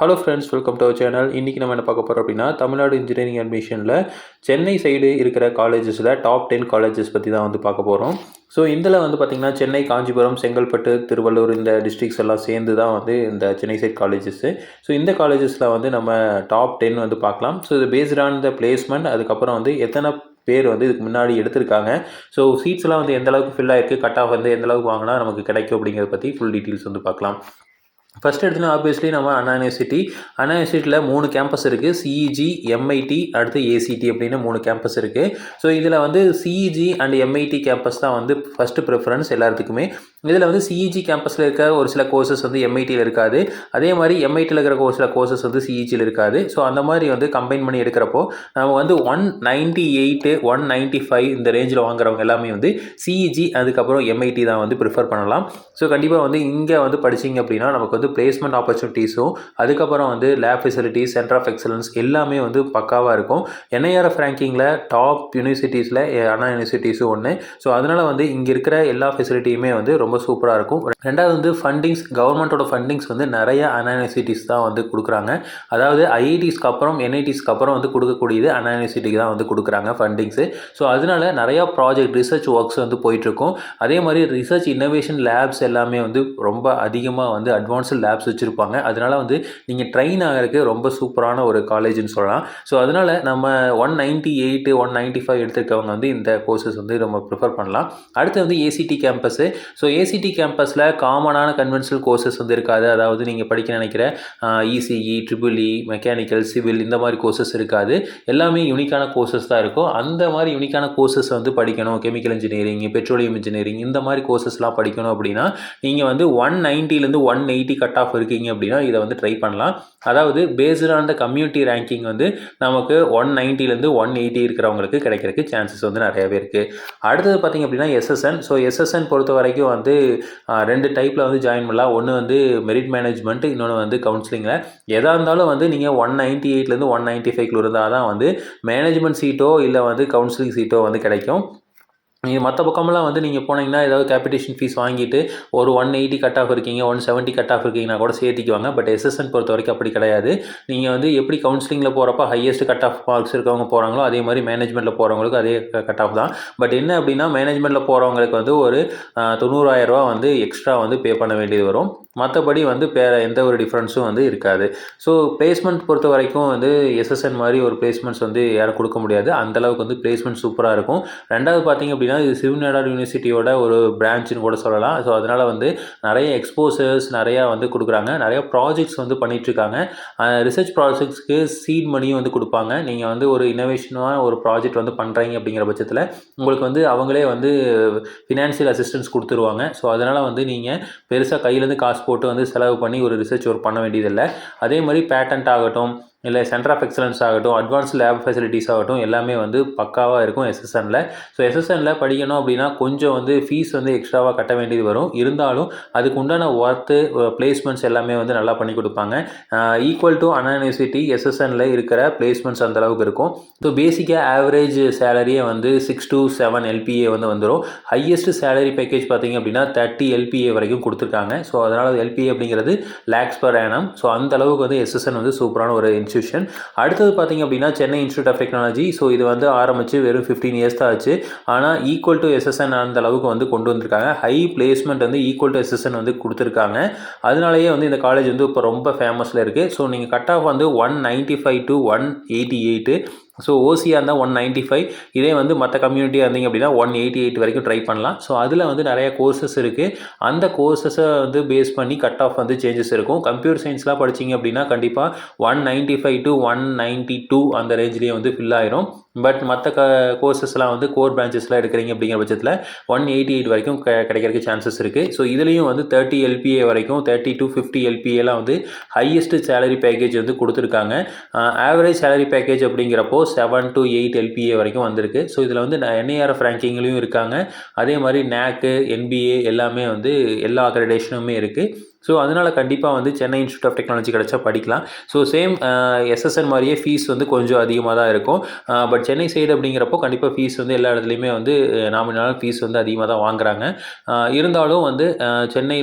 Hello friends, welcome to our channel. இன்றைக்கி நம்ம என்ன பார்க்க போகிறோம் அப்படின்னா, தமிழ்நாடு இன்ஜினியரிங் அட்மிஷனில் சென்னை சைடு இருக்கிற காலேஜஸில் டாப் 10 காலேஜஸ் பற்றி தான் வந்து பார்க்க போகிறோம். ஸோ இதில் வந்து பார்த்திங்கன்னா சென்னை, காஞ்சிபுரம், செங்கல்பட்டு, திருவள்ளூர் இந்த டிஸ்ட்ரிக்ஸ் எல்லாம் சேர்ந்து தான் வந்து இந்த சென்னை சைட் காலேஜஸ்ஸு. ஸோ இந்த காலேஜஸில் வந்து நம்ம டாப் 10 வந்து பார்க்கலாம். ஸோ இது பேஸ்ட் ஆன் த பிளேஸ்மெண்ட், அதுக்கப்புறம் வந்து எத்தனை பேர் வந்து இதுக்கு முன்னாடி எடுத்திருக்காங்க, ஸோ சீட்ஸ்லாம் வந்து எந்த அளவுக்கு ஃபில் ஆகிருக்கு, கட் ஆஃப் வந்து எந்த அளவுக்கு வாங்கினா நமக்கு கிடைக்கும் அப்படிங்கிறத பற்றி ஃபுல் டீட்டெயில்ஸ் வந்து பார்க்கலாம். ஃபஸ்ட் எடுத்துனா ஆப்வியஸ்லி நம்ம அண்ணா யூனிவர்சிட்டியில் 3 கேம்பஸ் இருக்குது. சிஇஜி, எம்ஐடி, அடுத்து ஏசிடி அப்படின்னு 3 கேம்பஸ் இருக்குது. ஸோ இதில் வந்து சிஇஜி அண்ட் எம்ஐடி கேம்பஸ் தான் வந்து ஃபஸ்ட்டு ப்ரிஃபரன்ஸ் எல்லாத்துக்குமே. இதில் வந்து சிஇஜி கேம்பஸில் இருக்க ஒரு சில கோர்சஸ் வந்து எம்ஐடியில் இருக்காது. அதே மாதிரி எம்ஐடியில் இருக்கிற ஒரு சில கோர்சஸ் வந்து சிஇஜியில் இருக்காது. ஸோ அந்த மாதிரி வந்து கம்பைன் பண்ணி எடுக்கிறப்போ நம்ம வந்து 198, 195 இந்த ரேஞ்சில் வாங்குறவங்க எல்லாமே வந்து சிஇஜி அதுக்கப்புறம் எம்ஐடி தான் வந்து ப்ரிஃபர் பண்ணலாம். ஸோ கண்டிப்பாக வந்து இங்கே வந்து படிச்சிங்க அப்படின்னா நமக்கு வந்து பிளேஸ்மெண்ட் ஆப்பர்ச்சுனிட்டிஸும், அதுக்கப்புறம் வந்து lab facilities, centre of excellence எல்லாமே வந்து பக்காவாக இருக்கும். என்ஐஆர்எஃப் ரேங்கிங்கில் டாப் யூனிவர்சிட்டிஸில் அண்ணா யூனிவர்சிட்டிஸும் ஒன்று. ஸோ அதனால் வந்து இங்கே இருக்கிற எல்லா ஃபெசிலிட்டியுமே வந்து ரொம்ப சூப்பராக இருக்கும். ரெண்டாவது வந்து ஃபண்டிங்ஸ், கவர்மெண்ட்டோட ஃபண்டிங்ஸ் வந்து நிறைய அண்ணா யூனிவர்சிட்டிஸ் தான் வந்து கொடுக்குறாங்க. அதாவது ஐஐடிஸ்க்கு அப்புறம் என்ஐடிஸ்க்கு அப்புறம் வந்து கொடுக்கக்கூடியது அண்ணா யூனிவர்சிட்டிக்கு தான் வந்து கொடுக்குறாங்க ஃபண்டிங்ஸு. ஸோ அதனால நிறையா ப்ராஜெக்ட் ரிசர்ச் ஒர்க்ஸ் வந்து போயிட்டுருக்கும். அதே மாதிரி ரிசர்ச் இன்னோவேஷன் லேப்ஸ் எல்லாமே வந்து ரொம்ப அதிகமாக வந்து அட்வான்ஸ்டு லேப்ஸ் வச்சுருப்பாங்க. அதனால் வந்து நீங்கள் ட்ரெயின் ஆகிறதுக்கு ரொம்ப சூப்பரான ஒரு காலேஜ்னு சொல்லலாம். ஸோ அதனால் நம்ம 198, 195 எடுத்துருக்கவங்க வந்து இந்த கோர்சஸ் வந்து நம்ம ப்ரிஃபர் பண்ணலாம். அடுத்து வந்து ஏசிடி கேம்பஸ்ஸு. ஸோ ஏசிடி கேம்பஸில் காமனான கன்வென்ஷனல் கோர்சஸ் வந்து இருக்காது. அதாவது நீங்கள் படிக்க நினைக்கிற இசிஇ, ட்ரிபிள்இ, மெக்கானிக்கல், சிவில் இந்த மாதிரி கோர்சஸ் இருக்காது. எல்லாமே யூனிக்கான கோர்சஸ் தான் இருக்கும். அந்த மாதிரி யூனிக்கான கோர்சஸ் வந்து படிக்கணும், கெமிக்கல் இன்ஜினியரிங், பெட்ரோலியம் இன்ஜினியரிங் இந்த மாதிரி கோர்சஸ்லாம் படிக்கணும் அப்படின்னா நீங்கள் வந்து 190லேருந்து 180 கட் ஆஃப் இருக்கீங்க அப்படின்னா இதை வந்து ட்ரை பண்ணலாம். அதாவது based on the community ranking வந்து நமக்கு 190லேருந்து 180 இருக்கிறவங்களுக்கு கிடைக்கிறதுக்கு சான்சஸ் வந்து நிறையாவே இருக்குது. அடுத்தது பார்த்திங்க அப்படின்னா எஸ்எஸ்என். ஸோ எஸ்எஸ்என் பொறுத்த வரைக்கும் வந்து 2 டைப்பில் வந்து ஜாயின் பண்ணலாம். ஒன்று வந்து மெரிட் மேனேஜ்மெண்ட், இன்னொன்று வந்து கவுன்சிலிங்கில். எதாக இருந்தாலும் வந்து நீங்கள் 198லேருந்து 195 இருந்தால் தான் வந்து மேனேஜ்மெண்ட் சீட்டோ இல்லை வந்து கவுன்சிலிங் சீட்டோ வந்து கிடைக்கும். நீங்கள் மற்ற பக்கமெல்லாம் வந்து நீங்கள் போனீங்கன்னா ஏதாவது கேபிட்டேஷன் ஃபீஸ் வாங்கிட்டு ஒரு 180 கட் ஆஃப் இருக்கீங்க, 170 கட் ஆஃப் இருக்கீங்கன்னா கூட சேர்த்திக்குவாங்க. பட் எஸ்எஸ்என் பொறுத்த வரைக்கும் அப்படி கிடையாது. நீங்கள் வந்து எப்படி கவுன்சிலிங்கில் போகிறப்ப ஹையஸ்ட் கட் ஆஃப் மார்க்ஸ் இருக்கவங்க போகிறாங்களோ அதே மாதிரி மேனேஜ்மெண்ட்டில் போகிறவங்களுக்கு அதே கட் ஆஃப் தான். பட் என்ன அப்படின்னா மேனேஜ்மெண்ட்டில் போகிறவங்களுக்கு வந்து ஒரு 90,000 வந்து எக்ஸ்ட்ரா வந்து பே பண்ண வேண்டியது வரும். மற்றபடி வந்து எந்த ஒரு டிஃப்ரென்ஸும் வந்து இருக்காது. ஸோ பிளேஸ்மெண்ட் பொறுத்த வரைக்கும் வந்து எஸ்எஸ்என் மாதிரி ஒரு பிளேஸ்மெண்ட்ஸ் வந்து யாரும் கொடுக்க முடியாது. அந்தளவுக்கு வந்து பிளேஸ்மெண்ட் சூப்பராக இருக்கும். ரெண்டாவது பார்த்திங்க அப்படின்னா இது சிவநாடார் யூனிவர்சிட்டியோட ஒரு பிரான்ச்சுன்னு கூட சொல்லலாம். ஸோ அதனால் வந்து நிறைய எக்ஸ்போசர்ஸ் நிறையா வந்து கொடுக்குறாங்க. நிறையா ப்ராஜெக்ட்ஸ் வந்து பண்ணிகிட்ருக்காங்க. ரிசர்ச் ப்ராஜெக்ட்ஸ்க்கு சீட் மணியும் வந்து கொடுப்பாங்க. நீங்கள் வந்து ஒரு இன்னோவேஷனாக ஒரு ப்ராஜெக்ட் வந்து பண்ணுறீங்க அப்படிங்கிற பட்சத்தில் உங்களுக்கு வந்து அவங்களே வந்து ஃபினான்ஷியல் அசிஸ்டன்ஸ் கொடுத்துருவாங்க. ஸோ அதனால் வந்து நீங்கள் பெருசாக கையிலேருந்து காசு போட்டு வந்து செலவு பண்ணி ஒரு ரிசர்ச் ஒர்க் பண்ண வேண்டியதில்லை. அதே மாதிரி பேட்டன்ட் ஆகட்டும், இல்லை சென்டர் ஆஃப் எக்ஸலன்ஸ் ஆகட்டும், அட்வான்ஸ் லேப் ஃபெசிலிட்டிஸ் ஆகட்டும் எல்லாமே வந்து பக்காவாக இருக்கும் எஸ்எஸ்எனில். ஸோ எஸ்எஸ்எனில் படிக்கணும் அப்படின்னா கொஞ்சம் வந்து ஃபீஸ் வந்து எக்ஸ்ட்ராவாக கட்ட வேண்டியது வரும். இருந்தாலும் அதுக்கு உண்டான ஒர்த்து, பிளேஸ்மெண்ட்ஸ் எல்லாமே வந்து நல்லா பண்ணி கொடுப்பாங்க. ஈக்குவல் டு அண்ணா யூனிவர்சிட்டி எஸ்எஸ்எனில் இருக்கிற பிளேஸ்மெண்ட்ஸ் அந்த அளவுக்கு இருக்கும். ஸோ பேசிக்காக ஆவரேஜ் சேலரியே வந்து 6 to 7 LPA வந்து வந்துடும். ஹையஸ்ட் சேலரி பேக்கேஜ் பார்த்திங்க அப்படின்னா 30 LPA வரைக்கும் கொடுத்துருக்காங்க. ஸோ அதனால் LPA அப்படிங்கிறது லேக்ஸ் பர் ஆனம். ஸோ அந்த அளவுக்கு வந்து எஸ்எஸ்என் வந்து சூப்பரான ஒரு இன்ஸ்டியூஷன். அடுத்தது பார்த்திங்க அப்படின்னா Chennai institute of technology. So இது வந்து ஆரம்பித்து வெறும் 15 இயர்ஸ் தான் ஆச்சு. ஆனால் ஈக்குவல் டு எஸ்எஸ்என் அந்த அளவுக்கு வந்து கொண்டு வந்திருக்காங்க. ஹை பிளேஸ்மெண்ட் வந்து ஈக்குவல் டு எஸ்எஸ்என் வந்து கொடுத்துருக்காங்க. அதனாலேயே வந்து இந்த காலேஜ் வந்து இப்போ ரொம்ப ஃபேமஸில் இருக்குது. ஸோ நீங்கள் கட் ஆஃப் வந்து 195 to 188. ஸோ ஓசியாக இருந்தால் 195. இதே வந்து மற்ற கம்யூனிட்டியாக இருந்தீங்க அப்படின்னா 188 வரைக்கும் ட்ரை பண்ணலாம். ஸோ அதில் வந்து நிறைய கோர்சஸ் இருக்குது. அந்த கோர்சஸை வந்து பேஸ் பண்ணி கட் ஆஃப் வந்து சேஞ்சஸ் இருக்கும். கம்ப்யூட்டர் சயின்ஸ்லாம் படிச்சிங்க அப்படின்னா கண்டிப்பாக 195 to 192 அந்த ரேஞ்சிலேயே வந்து ஃபில் ஆயிரும். பட் மற்ற கோர்சஸ்லாம் வந்து கோர் பிரான்ச்சஸ்லாம் எடுக்கிறீங்க அப்படிங்கிற பட்சத்தில் 188 வரைக்கும் கிடைக்கிறதுக்கு சான்சஸ் இருக்குது. ஸோ இதுலேயும் வந்து 30 LPA வரைக்கும் 30 to 50 LPAலாம் வந்து ஹையஸ்ட் சேலரி பேக்கேஜ் வந்து கொடுத்துருக்காங்க. ஆவரேஜ் சேலரி பேக்கேஜ் அப்படிங்கிறப்போ 7 to 8 LPA வரைக்கும் வந்திருக்கு. ஸோ இதில் வந்து என்ஐஆர்எஃப் ரேங்கிங்லேயும் இருக்காங்க. அதே மாதிரி NAC, NBA எல்லாமே வந்து எல்லா அக்ரெடிடேஷனுமே இருக்குது. ஸோ அதனால் கண்டிப்பாக வந்து சென்னை இன்ஸ்டியூட் ஆஃப் டெக்னாலஜி கிடச்சா படிக்கலாம். ஸோ சேம் எஸ்எஸ்என் மாதிரியே ஃபீஸ் வந்து கொஞ்சம் அதிகமாக தான் இருக்கும். பட் சென்னை சைடு அப்படிங்கிறப்போ கண்டிப்பாக ஃபீஸ் வந்து எல்லா இடத்துலையுமே வந்து நாமினல் ஃபீஸ் வந்து அதிகமாக தான் வாங்குறாங்க. இருந்தாலும் வந்து சென்னை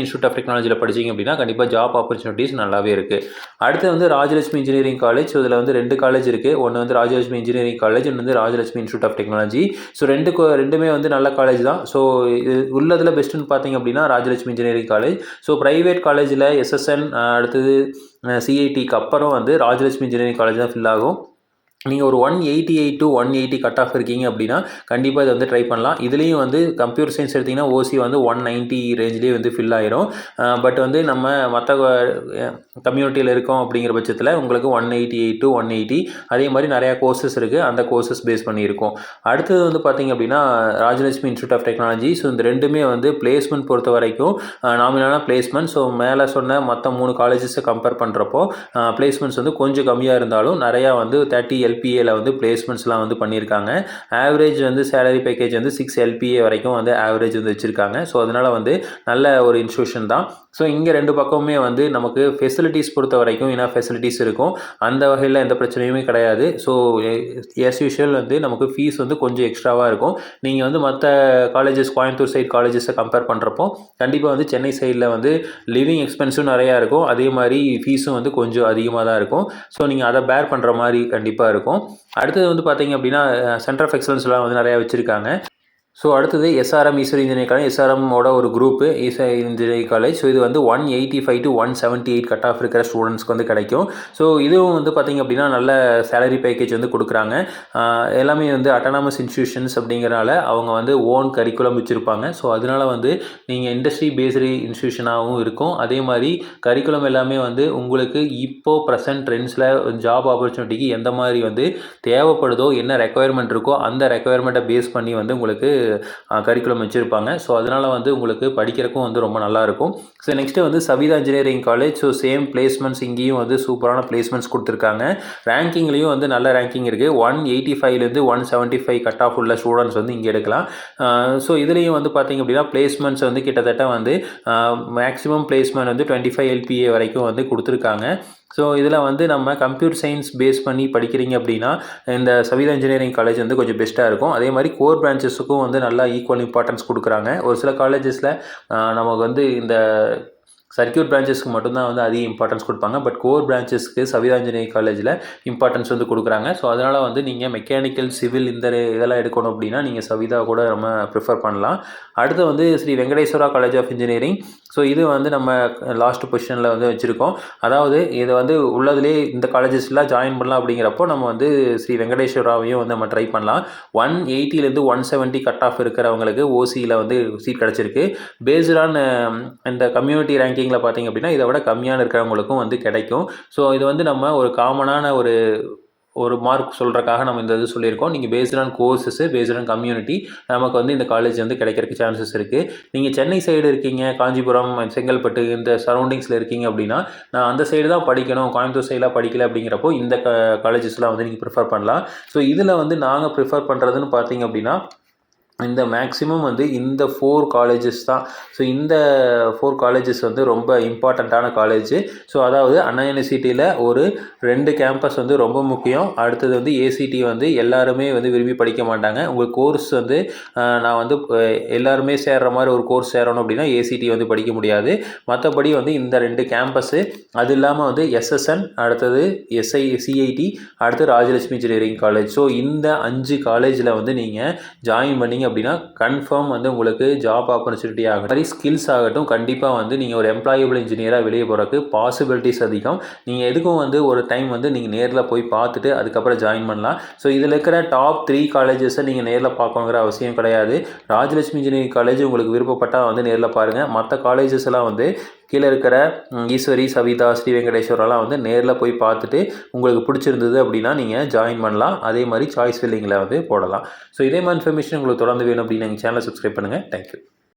இன்ஸ்டியூட் ஆஃப் டெக்னாலஜியில் படிச்சிங்க அப்படின்னா கண்டிப்பாக ஜாப் ஆப்பர்ச்சுனிட்டிஸ் நல்லாவே இருக்குது. அடுத்து வந்து ராஜலட்சுமி இன்ஜினியரிங் காலேஜ். ஸோ இதில் வந்து 2 காலேஜ் இருக்குது. ஒன்று வந்து ராஜலட்சுமி இன்ஜினியரிங் காலேஜ், இன்னும் வந்து Rajalakshmi institute of technology. So ரெண்டுமே வந்து நல்ல காலேஜ் தான். ஸோ உள்ளதில் பெஸ்ட்டுன்னு பார்த்தீங்க அப்படின்னா Rajalakshmi engineering college. So private காலேஜில் எஸ்எஸ்என் அடுத்தது சிஐடிக்கு அப்புறம் வந்து ராஜலட்சுமி இன்ஜினியரிங் காலேஜ் தான் ஃபில் ஆகும். நீங்கள் ஒரு 188 to 180 கட் ஆஃப் இருக்கீங்க அப்படின்னா கண்டிப்பாக இதை வந்து ட்ரை பண்ணலாம். இதுலேயும் வந்து கம்ப்யூட்டர் சயின்ஸ் எடுத்திங்கன்னா ஓசி வந்து 190 ரேஞ்சிலே வந்து ஃபில் ஆயிரும். பட் வந்து நம்ம மற்ற கம்யூனிட்டியில் இருக்கோம் அப்படிங்கிற பட்சத்தில் உங்களுக்கு 188 to 180 அதே மாதிரி நிறையா கோர்சஸ் இருக்குது. அந்த கோர்சஸ் பேஸ் பண்ணியிருக்கோம். அடுத்தது வந்து பார்த்திங்க அப்படின்னா Rajalakshmi institute of technology. So இந்த ரெண்டுமே வந்து பிளேஸ்மெண்ட் பொறுத்த வரைக்கும் நாமினலான பிளேஸ்மெண்ட். ஸோ மேலே சொன்ன மற்ற 3 காலேஜஸை கம்பேர் பண்ணுறப்போ பிளேஸ்மெண்ட்ஸ் வந்து கொஞ்சம் கம்மியாக இருந்தாலும் நிறையா வந்து 30 LPAவில் வந்து பிளேஸ்மெண்ட்ஸ்லாம் வந்து பண்ணியிருக்காங்க. ஆவரேஜ் வந்து சேலரி பேக்கேஜ் வந்து 6 LPA வரைக்கும் வந்து ஆவரேஜ் வந்து வச்சுருக்காங்க. ஸோ அதனால் வந்து நல்ல ஒரு இன்ஸ்டியூஷன் தான். ஸோ இங்கே 2 பக்கமுமே வந்து நமக்கு ஃபெசிலிட்டிஸ் பொறுத்த வரைக்கும் என்ன ஃபெசிலிட்டிஸ் இருக்கும், அந்த வகையில் எந்த பிரச்சனையுமே கிடையாது. ஸோ எஸ் யூஷுவல் வந்து நமக்கு ஃபீஸ் வந்து கொஞ்சம் எக்ஸ்ட்ராவாக இருக்கும். நீங்கள் வந்து மற்ற காலேஜஸ் கோயம்புத்தூர் சைட் காலேஜஸை கம்பேர் பண்ணுறப்போ கண்டிப்பாக வந்து சென்னை சைடில் வந்து லிவிங் எக்ஸ்பென்ஸும் நிறையா இருக்கும். அதே மாதிரி ஃபீஸும் வந்து கொஞ்சம் அதிகமாக தான் இருக்கும். ஸோ நீங்கள் அதை பேர் பண்ணுற மாதிரி கண்டிப்பாக இருக்கும். அடுத்தது வந்து பார்த்தீங்க அப்படின்னா சென்டர் ஆஃப் எக்ஸலன்ஸ்லாம் வந்து நிறையா வச்சுருக்காங்க. ஸோ அடுத்தது எஸ்ஆர்எம் ஈஸ்வரி இன்ஜினியரிங் காலேஜ். எஸ்ஆர்எம்மோட ஒரு குரூப்பு இன்ஜினியரிங் காலேஜ். ஸோ இது வந்து 185 to 178 கட் ஆஃப் இருக்கிற ஸ்டூடெண்ட்ஸ்க்கு வந்து கிடைக்கும். ஸோ இதுவும் வந்து பார்த்திங்க அப்படின்னா நல்ல சேலரி பேக்கேஜ் வந்து கொடுக்குறாங்க. எல்லாமே வந்து அட்டானமஸ் இன்ஸ்டியூஷன்ஸ் அப்படிங்கிறனால அவங்க வந்து ஓன் கரிக்குலம் வச்சுருப்பாங்க. ஸோ அதனால் வந்து நீங்கள் இண்டஸ்ட்ரி பேஸ்டு இன்ஸ்டியூஷனாகவும் இருக்கும். அதே மாதிரி கரிக்குலம் எல்லாமே வந்து உங்களுக்கு இப்போது ப்ரெசன்ட் ட்ரெண்ட்ஸில் ஜாப் ஆப்பர்ச்சுனிட்டிக்கு எந்த மாதிரி வந்து தேவைப்படுதோ, என்ன ரெக்குயர்மெண்ட் இருக்கோ அந்த ரெக்குயர்மெண்ட்டை பேஸ் பண்ணி வந்து உங்களுக்கு கரிக்குலம் வச்சுருப்பாங்க. ஸோ அதனால் வந்து உங்களுக்கு படிக்கிறக்கும் வந்து ரொம்ப நல்லாயிருக்கும். ஸோ நெக்ஸ்ட்டு வந்து Saveetha engineering college. So same placements இங்கேயும் வந்து சூப்பரான பிளேஸ்மெண்ட்ஸ் கொடுத்துருக்காங்க. ரேங்கிங்லேயும் வந்து நல்ல ரேங்கிங் இருக்குது. 185லேருந்து 175 கட் ஆஃப் உள்ள ஸ்டூடெண்ட்ஸ் வந்து இங்கே எடுக்கலாம். ஸோ இதுலேயும் வந்து பார்த்திங்க அப்படின்னா பிளேஸ்மெண்ட்ஸ் வந்து கிட்டத்தட்ட வந்து மேக்ஸிமம் பிளேஸ்மெண்ட் வந்து 25 LPA வரைக்கும் வந்து கொடுத்துருக்காங்க. ஸோ இதில் வந்து நம்ம கம்ப்யூட்டர் சயின்ஸ் பேஸ் பண்ணி படிக்கிறீங்க அப்படின்னா இந்த சவிதா இன்ஜினியரிங் காலேஜ் வந்து கொஞ்சம் பெஸ்ட்டாக இருக்கும். அதே மாதிரி கோர் பிரான்ச்சஸுக்கும் வந்து நல்லா ஈக்குவல் இம்பார்ட்டன்ஸ் கொடுக்குறாங்க. ஒரு சில காலேஜஸில் நமக்கு வந்து இந்த சர்க்யூட் பிரான்ச்சஸ்க்கு மட்டும்தான் வந்து அதிக இம்பார்ட்டன்ஸ் கொடுப்பாங்க. பட் கோர் பிரான்ச்சஸ்க்கு சவிதா இன்ஜினியரிங் காலேஜில் இம்பார்ட்டன்ஸ் வந்து கொடுக்குறாங்க. ஸோ அதனால் வந்து நீங்கள் மெக்கானிக்கல் சிவில் இதெல்லாம் எடுக்கணும் அப்படின்னா நீங்கள் சவிதா கூட நம்ம ப்ரிஃபர் பண்ணலாம். அடுத்து வந்து Sri Venkateswara college of engineering. So இது வந்து நம்ம லாஸ்ட் பொசிஷனில் வந்து வச்சுருக்கோம். அதாவது இது வந்து உள்ளதுலேயே இந்த காலேஜஸ்லாம் ஜாயின் பண்ணலாம் அப்படிங்கிறப்போ நம்ம வந்து ஸ்ரீ வெங்கடேஸ்வராவையும் வந்து நம்ம ட்ரை பண்ணலாம். 180லேருந்து 170 கட் ஆஃப் இருக்கிறவங்களுக்கு ஓசியில் வந்து சீட் கிடச்சிருக்கு. பேஸ்டான இந்த கம்யூனிட்டி ரேங்கிங்கில் பார்த்தீங்க அப்படின்னா இதை விட கம்மியான இருக்கிறவங்களுக்கும் வந்து கிடைக்கும். ஸோ இது வந்து நம்ம ஒரு காமனான ஒரு மார்க் சொல்கிறக்காக நம்ம இந்த இது சொல்லியிருக்கோம். நீங்கள் based on courses, based on community நமக்கு வந்து இந்த காலேஜ் வந்து கிடைக்கிறதுக்கு சான்சஸ் இருக்குது. நீங்கள் சென்னை சைடு இருக்கீங்க, காஞ்சிபுரம், செங்கல்பட்டு இந்த சரௌண்டிங்ஸில் இருக்கீங்க அப்படின்னா நான் அந்த சைடு தான் படிக்கணும், கோயம்புத்தூர் சைடெலாம் படிக்கல அப்படிங்கிறப்போ இந்த காலேஜஸ்லாம் வந்து நீங்கள் ப்ரிஃபர் பண்ணலாம். ஸோ இதில் வந்து நாங்கள் ப்ரிஃபர் பண்ணுறதுன்னு பார்த்தீங்க அப்படின்னா இந்த மேக்ஸிமம் வந்து இந்த 4 காலேஜஸ் தான். ஸோ இந்த 4 காலேஜஸ் வந்து ரொம்ப இம்பார்ட்டண்ட்டான காலேஜ். ஸோ அதாவது அண்ணா யூனிவர்சிட்டியில் ஒரு 2 கேம்பஸ் வந்து ரொம்ப முக்கியம். அடுத்தது வந்து ஏசிடி வந்து எல்லாருமே வந்து விரும்பி படிக்க மாட்டாங்க. உங்கள் கோர்ஸ் வந்து நான் வந்து எல்லாருமே சேர்கிற மாதிரி ஒரு கோர்ஸ் சேரணும் அப்படின்னா ஏசிடி வந்து படிக்க முடியாது. மற்றபடி வந்து இந்த 2 கேம்பஸ்ஸு, அது இல்லாமல் வந்து எஸ்எஸ்என், அடுத்தது சிஐடி, அடுத்து ராஜலட்சுமி இன்ஜினியரிங் காலேஜ். ஸோ இந்த 5 காலேஜில் வந்து நீங்கள் ஜாயின் பண்ணிங்க அப்படின்னா கன்ஃபார்ம் வந்து உங்களுக்கு ஜாப் ஆப்பர்ச்சுனிட்டி ஆகட்டும், மாதிரி ஸ்கில்ஸ் ஆகட்டும், கண்டிப்பாக வந்து நீங்கள் ஒரு எம்ப்ளாயபிள் இன்ஜினியராக வெளியே போகிறதுக்கு பாசிபிலிட்டிஸ் அதிகம். நீங்கள் எதுக்கும் வந்து ஒரு டைம் வந்து நீங்கள் நேரில் போய் பார்த்துட்டு அதுக்கப்புறம் ஜாயின் பண்ணலாம். ஸோ இதில் இருக்கிற டாப் 3 காலேஜஸை நீங்கள் நேரில் பார்க்கணுங்கிற அவசியம் கிடையாது. ராஜலட்சுமி இன்ஜினியரிங் காலேஜ் உங்களுக்கு விருப்பப்பட்டால் வந்து நேரில் பாருங்கள். மற்ற காலேஜஸ் எல்லாம் வந்து கீழே இருக்கிற ஈஸ்வரி, சவிதா, ஸ்ரீ வெங்கடேஸ்வரெல்லாம் வந்து நேரில் போய் பார்த்துட்டு உங்களுக்கு பிடிச்சிருந்தது அப்படின்னா நீங்கள் ஜாயின் பண்ணலாம். அதே மாதிரி சாய்ஸ் ஃபில்லிங்கில் வந்து போடலாம். ஸோ இதே மாதிரி இன்ஃபர்மேஷன் உங்களுக்கு தொடர்ந்து வேணும் அப்படின்னு எங்கள் சேனலை சப்ஸ்கிரைப் பண்ணுங்கள். தேங்க்யூ.